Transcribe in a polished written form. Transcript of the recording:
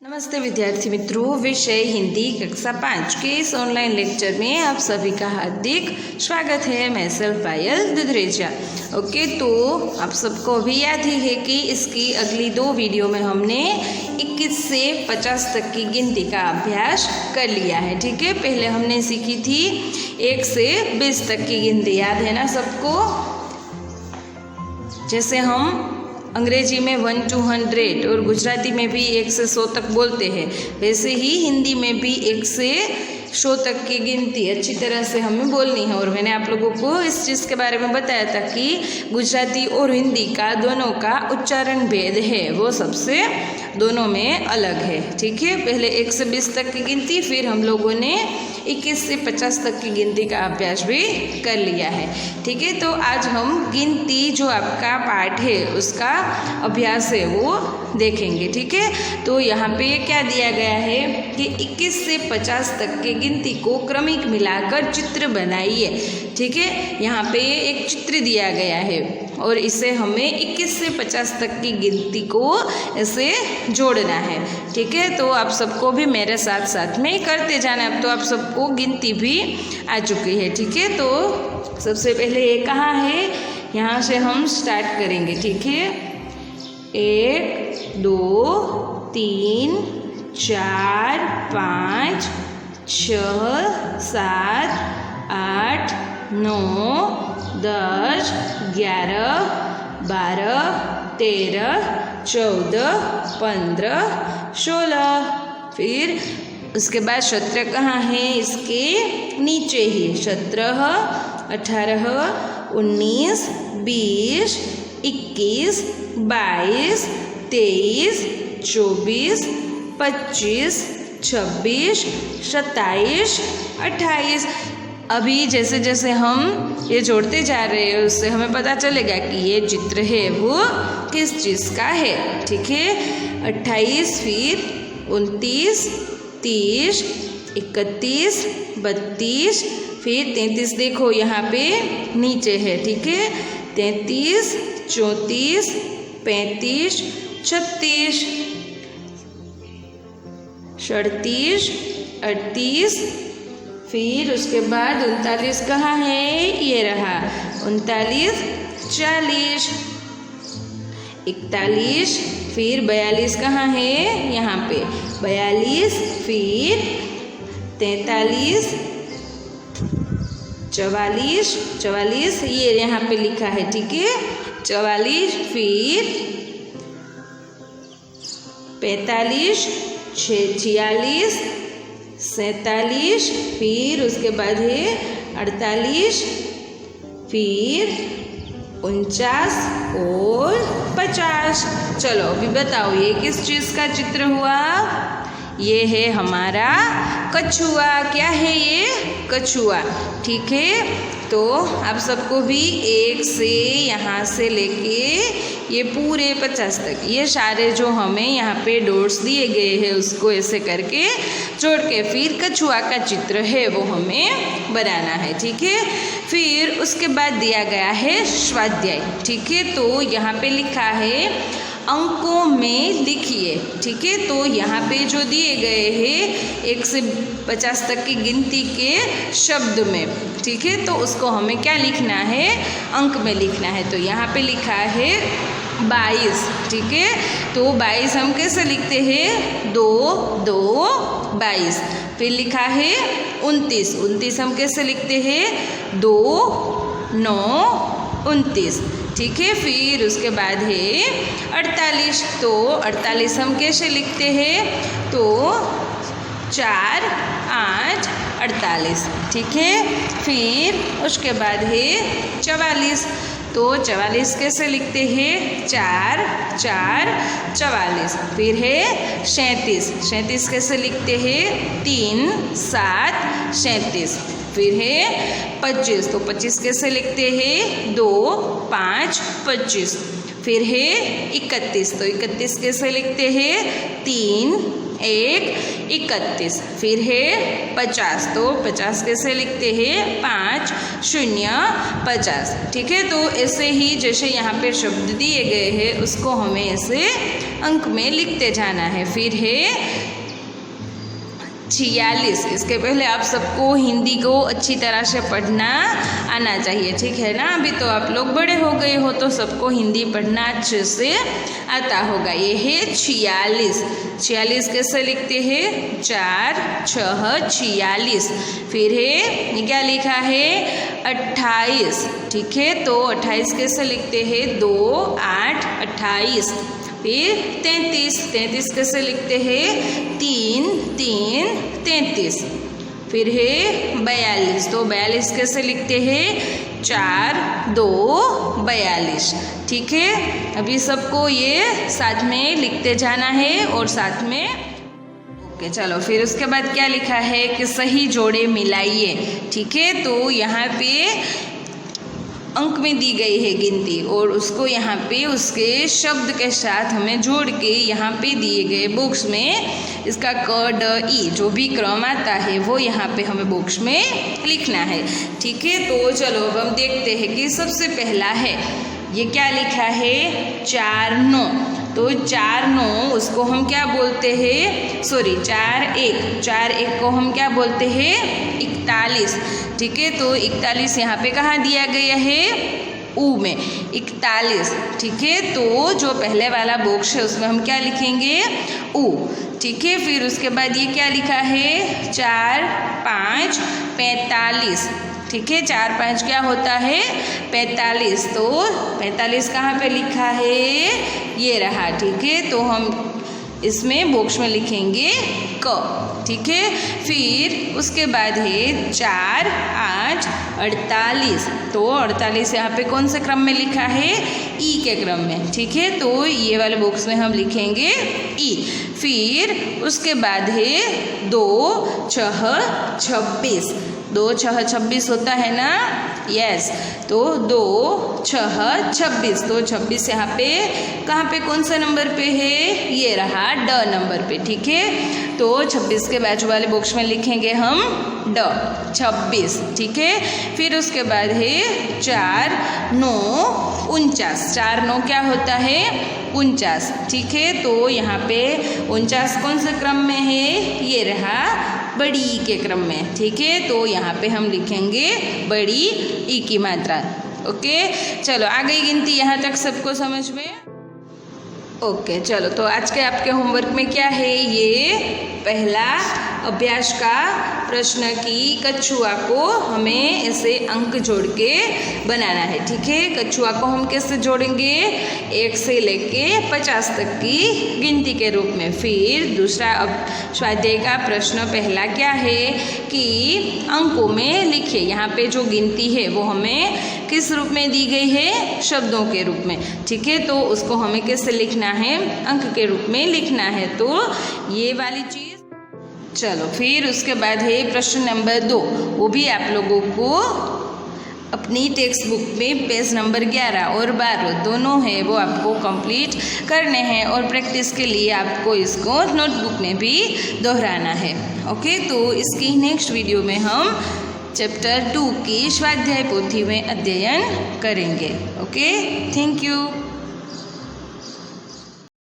नमस्ते विद्यार्थी मित्रों, विषय हिंदी कक्षा 5 के इस ऑनलाइन लेक्चर में आप सभी का हार्दिक स्वागत है। मैं सेल्फ पायल दुधरेजा। ओके, तो आप सबको भी याद ही है कि इसकी अगली 2 वीडियो में हमने 21 से 50 तक की गिनती का अभ्यास कर लिया है। ठीक है, पहले हमने सीखी थी 1 से 20 तक की गिनती, याद है ना सबको। जैसे हम अंग्रेजी में 1 to 100 और गुजराती में भी 1 से 100 तक बोलते हैं, वैसे ही हिंदी में भी 1 से 100 तक की गिनती अच्छी तरह से हमें बोलनी है। और मैंने आप लोगों को इस चीज़ के बारे में बताया था कि गुजराती और हिंदी का दोनों का उच्चारण भेद है, वो सबसे दोनों में अलग है। ठीक है, पहले 1 से 20 तक की गिनती, फिर हम लोगों ने 21 से 50 तक की गिनती का अभ्यास भी कर लिया है। ठीक है, तो आज हम गिनती जो आपका पाठ है उसका अभ्यास है वो देखेंगे। ठीक है, तो यहाँ पे क्या दिया गया है कि 21 से 50 तक की गिनती को क्रमिक मिलाकर चित्र बनाइए। ठीक है, यहाँ पे एक चित्र दिया गया है और इसे हमें 21 से 50 तक की गिनती को ऐसे जोड़ना है। ठीक है, तो आप सबको भी मेरे साथ साथ में करते जाना। अब तो आप सबको गिनती भी आ चुकी है। ठीक है, तो सबसे पहले ये कहाँ है, यहाँ से हम स्टार्ट करेंगे। ठीक है, 1 2 3 4 5 6 7 8 9 10 11 12 13 14 15 16। फिर उसके बाद 17 कहाँ है, इसके नीचे ही 17 18 19 20 21 22 23 24 25 26 27 28। अभी जैसे जैसे हम ये जोड़ते जा रहे हैं उससे हमें पता चलेगा कि ये चित्र है वो किस चीज़ का है। ठीक है, 28, फिर 29 30 31 32, फिर 33 देखो यहाँ पे नीचे है। ठीक है, 33 34 35 36 37 38, फिर उसके बाद 39 कहाँ है, ये रहा 39 40 41, फिर 42 कहाँ है, यहाँ पे 42, फिर 43 44 ये यहाँ पे लिखा है। ठीक है, 44, फिर 45 46 47, फिर उसके बाद है 48, फिर 49 और 50। चलो अभी बताओ ये किस चीज़ का चित्र हुआ, ये है हमारा कछुआ। क्या है ये, कछुआ। ठीक है, तो आप सबको भी 1 से यहाँ से लेके ये पूरे 50 तक ये सारे जो हमें यहाँ पे डॉट्स दिए गए हैं उसको ऐसे करके जोड़ के फिर कछुआ का चित्र है वो हमें बनाना है। ठीक है, फिर उसके बाद दिया गया है स्वाध्याय। ठीक है, तो यहाँ पे लिखा है अंकों में लिखिए। ठीक है, तो यहाँ पे जो दिए गए हैं 1 से 50 तक की गिनती के शब्द में। ठीक है, तो उसको हमें क्या लिखना है, अंक में लिखना है। तो यहाँ पे लिखा है 22। ठीक है, तो 22 हम कैसे लिखते हैं, 2 2 22। फिर लिखा है 29 हम कैसे लिखते हैं, 2 9 29। ठीक है, फिर उसके बाद है 48, तो 48 हम कैसे लिखते हैं, तो 4 8 48। ठीक है, फिर उसके बाद है 44, तो 44 कैसे लिखते हैं, 4 4 44। फिर है 37 कैसे लिखते हैं, 3 7 37। फिर है 25, तो 25 कैसे लिखते हैं, 2 5 25। फिर है 31, तो 31 कैसे लिखते हैं, 3 1 31, फिर है 50, तो 50 कैसे लिखते हैं 5 0 50। ठीक है, तो ऐसे ही जैसे यहाँ पे शब्द दिए गए हैं उसको हमें ऐसे अंक में लिखते जाना है। फिर है 46। इसके पहले आप सबको हिंदी को अच्छी तरह से पढ़ना आना चाहिए, ठीक है ना। अभी तो आप लोग बड़े हो गए हो तो सबको हिंदी पढ़ना अच्छे से आता होगा। ये है 46। 46 कैसे लिखते हैं 4 6 46। फिर है ये क्या लिखा है 28। ठीक है, तो 28 कैसे लिखते हैं 2 8 28। फिर 33। 33 कैसे लिखते हैं 3 3 33। फिर है 42। तो 42 कैसे लिखते हैं 4 2 42। ठीक है, अभी सबको ये साथ में लिखते जाना है और साथ में ओके। चलो फिर उसके बाद क्या लिखा है कि सही जोड़े मिलाइए। ठीक है, तो यहाँ पे अंक में दी गई है गिनती और उसको यहाँ पे उसके शब्द के साथ हमें जोड़ के यहाँ पे दिए गए बॉक्स में इसका क ड ई जो भी क्रम आता है वो यहाँ पे हमें बॉक्स में लिखना है। ठीक है, तो चलो अब हम देखते हैं कि सबसे पहला है ये क्या लिखा है 4 9। तो 4 9 उसको हम क्या बोलते हैं 4 1 को हम क्या बोलते हैं 41। ठीक है, तो 41 यहाँ पे कहाँ दिया गया है ऊ में 41। ठीक है, तो जो पहले वाला बॉक्स है उसमें हम क्या लिखेंगे ऊ। ठीक है, फिर उसके बाद ये क्या लिखा है 4 5 45। ठीक है, 4 5 क्या होता है 45। तो 45 कहाँ पे लिखा है ये रहा। ठीक है, तो हम इसमें बॉक्स में लिखेंगे क। ठीक है, फिर उसके बाद है 4 8 48। तो 48 यहाँ पे कौन से क्रम में लिखा है ई के क्रम में। ठीक है, तो ये वाले बॉक्स में हम लिखेंगे ई। फिर उसके बाद है 2 6 26। 2 6 26 होता है ना, यस। तो 2 6 26। तो 26 यहाँ पे कहाँ पे कौन सा नंबर पे है ये रहा ड नंबर पे। ठीक है, तो 26 के बाजू वाले बॉक्स में लिखेंगे हम ड 26। ठीक है, फिर उसके बाद है 4 9 49। 4 9 क्या होता है 49। ठीक है, तो यहाँ पे 49 कौन से क्रम में है ये रहा बड़ी ई के क्रम में। ठीक है, तो यहाँ पे हम लिखेंगे बड़ी ई की मात्रा। ओके, चलो आ गई गिनती यहाँ तक सबको समझ में। ओके, चलो तो आज के आपके होमवर्क में क्या है ये पहला अभ्यास का प्रश्न की कछुआ को हमें ऐसे अंक जोड़ के बनाना है। ठीक है, कछुआ को हम कैसे जोड़ेंगे 1 से लेके 50 तक की गिनती के रूप में। फिर दूसरा स्वाध्याय का प्रश्न पहला क्या है कि अंकों में लिखिए। यहाँ पे जो गिनती है वो हमें किस रूप में दी गई है शब्दों के रूप में। ठीक है, तो उसको हमें कैसे लिखना है अंक के रूप में लिखना है, तो ये वाली चीज़। चलो फिर उसके बाद है प्रश्न नंबर 2। वो भी आप लोगों को अपनी टेक्स्ट बुक में पेज नंबर 11 और 12 दोनों है वो आपको कंप्लीट करने हैं और प्रैक्टिस के लिए आपको इसको नोटबुक में भी दोहराना है। ओके, तो इसकी नेक्स्ट वीडियो में हम चैप्टर 2 की स्वाध्याय पोथी में अध्ययन करेंगे। Okay, thank you.